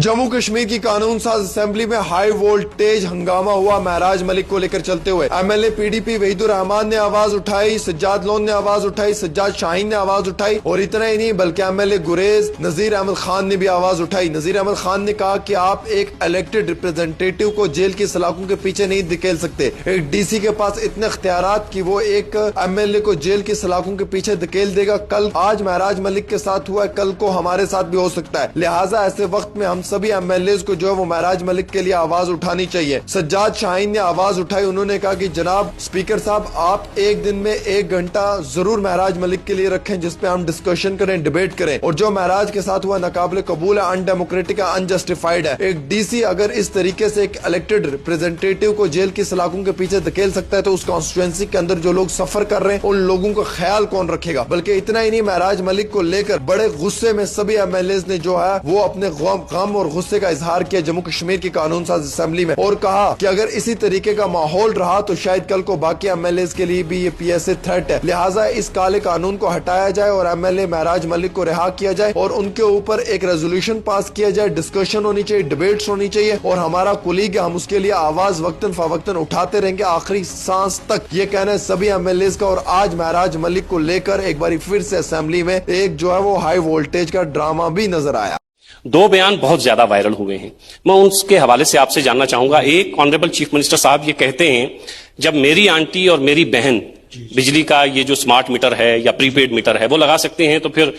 जम्मू कश्मीर की कानून साज असेंबली में हाई वोल्टेज हंगामा हुआ। महराज मलिक को लेकर चलते हुए एमएलए पीडीपी वहीदुर रहमान ने आवाज उठाई, सज्जाद लोन ने आवाज उठाई, सज्जाद शाहीन ने आवाज उठाई और इतना ही नहीं बल्कि एमएलए गुरेज नजीर अहमद खान ने भी आवाज उठाई। नजीर अहमद खान ने कहा कि आप एक इलेक्टेड रिप्रेजेंटेटिव को जेल की सलाखों के पीछे नहीं धकेल सकते। एक डीसी के पास इतने इख्तियारात कि वो एक एमएलए को जेल की सलाखों के पीछे धकेल देगा। कल आज महराज मलिक के साथ हुआ, कल को हमारे साथ भी हो सकता है। लिहाजा ऐसे वक्त में हम सभी एमएलए को जो है वो महराज मलिक के लिए आवाज उठानी चाहिए। सज्जाद शाहीन ने आवाज उठाई, उन्होंने कहा कि जनाब स्पीकर साहब, आप एक दिन में 1 घंटा जरूर महराज मलिक के लिए रखें जिसपे हम डिस्कशन करें, डिबेट करें। और जो महराज के साथ हुआ नाकाबिल कबूल है, अनडेमोक्रेटिक है, अनजस्टिफाइड है। एक डीसी अगर इस तरीके से एक इलेक्टेड रिप्रेजेंटेटिव को जेल की सलाखों के पीछे धकेल सकता है तो उस कॉन्स्टिट्यूएंसी के अंदर जो लोग सफर कर रहे हैं उन लोगों का ख्याल कौन रखेगा। बल्कि इतना ही नहीं, महराज मलिक को लेकर बड़े गुस्से में सभी एमएलए ने जो है वो अपने गम और गुस्से का इजहार किया जम्मू कश्मीर की कानून साज असेंबली में, और कहा कि अगर इसी तरीके का माहौल रहा तो शायद कल को बाकी एमएलए के लिए भी ये पीएसए थ्रेट है। लिहाजा इस काले कानून को हटाया जाए और एमएलए महराज मलिक को रिहा किया जाए और उनके ऊपर एक रेजोल्यूशन पास किया जाए। डिस्कशन होनी चाहिए, डिबेट्स होनी चाहिए और हमारा कुलीग है, हम उसके लिए आवाज वक्तन फवक्तन उठाते रहेंगे आखिरी सांस तक। ये कहना है सभी एमएलए का। और आज महराज मलिक को लेकर एक बार फिर से असेंबली में एक जो है वो हाई वोल्टेज का ड्रामा भी नजर आया। 2 बयान बहुत ज्यादा वायरल हुए हैं, मैं उसके हवाले से आपसे जानना चाहूंगा। एक, ऑनरेबल चीफ मिनिस्टर साहब ये कहते हैं जब मेरी आंटी और मेरी बहन बिजली का ये जो स्मार्ट मीटर है या प्रीपेड मीटर है वो लगा सकते हैं तो फिर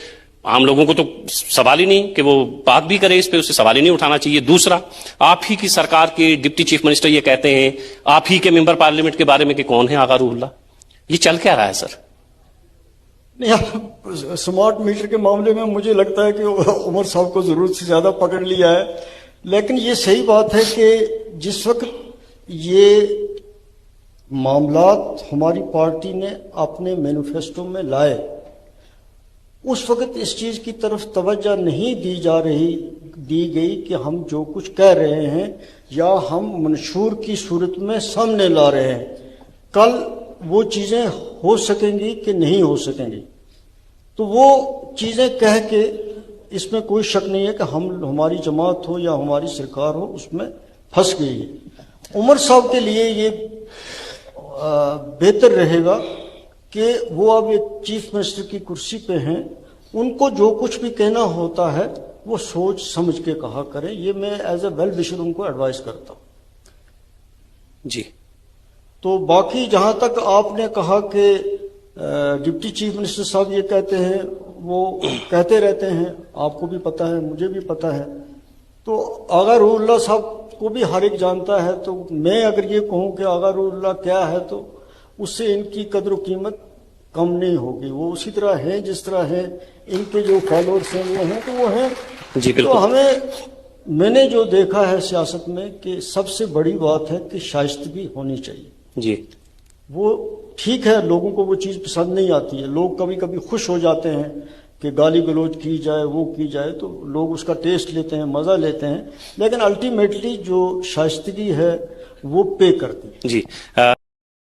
आम लोगों को तो सवाल ही नहीं कि वो बात भी करे इस पे, उसे सवाल ही नहीं उठाना चाहिए। दूसरा, आप ही की सरकार के डिप्टी चीफ मिनिस्टर ये कहते हैं आप ही के मेंबर पार्लियामेंट के बारे में कि कौन है आगा रूहुल्लाह। ये चल क्या रहा है सर? नहीं, स्मार्ट मीटर के मामले में मुझे लगता है कि उमर साहब को जरूरत से ज्यादा पकड़ लिया है। लेकिन ये सही बात है कि जिस वक्त ये मामलात हमारी पार्टी ने अपने मैनिफेस्टो में लाए उस वक्त इस चीज की तरफ तवज्जो नहीं दी गई कि हम जो कुछ कह रहे हैं या हम मंशूर की सूरत में सामने ला रहे हैं, कल वो चीजें हो सकेंगी कि नहीं हो सकेंगी। तो वो चीजें कह के इसमें कोई शक नहीं है कि हमारी जमात हो या हमारी सरकार हो उसमें फंस गई है। उमर साहब के लिए ये बेहतर रहेगा कि वो अब एक चीफ मिनिस्टर की कुर्सी पे हैं, उनको जो कुछ भी कहना होता है वो सोच समझ के कहा करें। ये मैं एज ए वेल विशर उनको एडवाइस करता हूं जी। तो बाकी जहां तक आपने कहा कि डिप्टी चीफ मिनिस्टर साहब ये कहते हैं, वो कहते रहते हैं, आपको भी पता है, मुझे भी पता है। तो आगा रूहुल्लाह साहब को भी हर एक जानता है। तो मैं अगर ये कहूं कि आगा रूहुल्लाह क्या है तो उससे इनकी कदर कीमत कम नहीं होगी। वो उसी तरह है जिस तरह है, इनके जो फॉलोअर्स हैं वो हैं तो वो हैं जी। तो हमें, मैंने जो देखा है सियासत में कि सबसे बड़ी बात है कि शाइस्तगी होनी चाहिए जी। वो ठीक है, लोगों को वो चीज पसंद नहीं आती है, लोग कभी कभी खुश हो जाते हैं कि गाली गलौज की जाए, वो की जाए, तो लोग उसका टेस्ट लेते हैं, मजा लेते हैं। लेकिन अल्टीमेटली जो शाइस्तगी है वो पे करती है जी।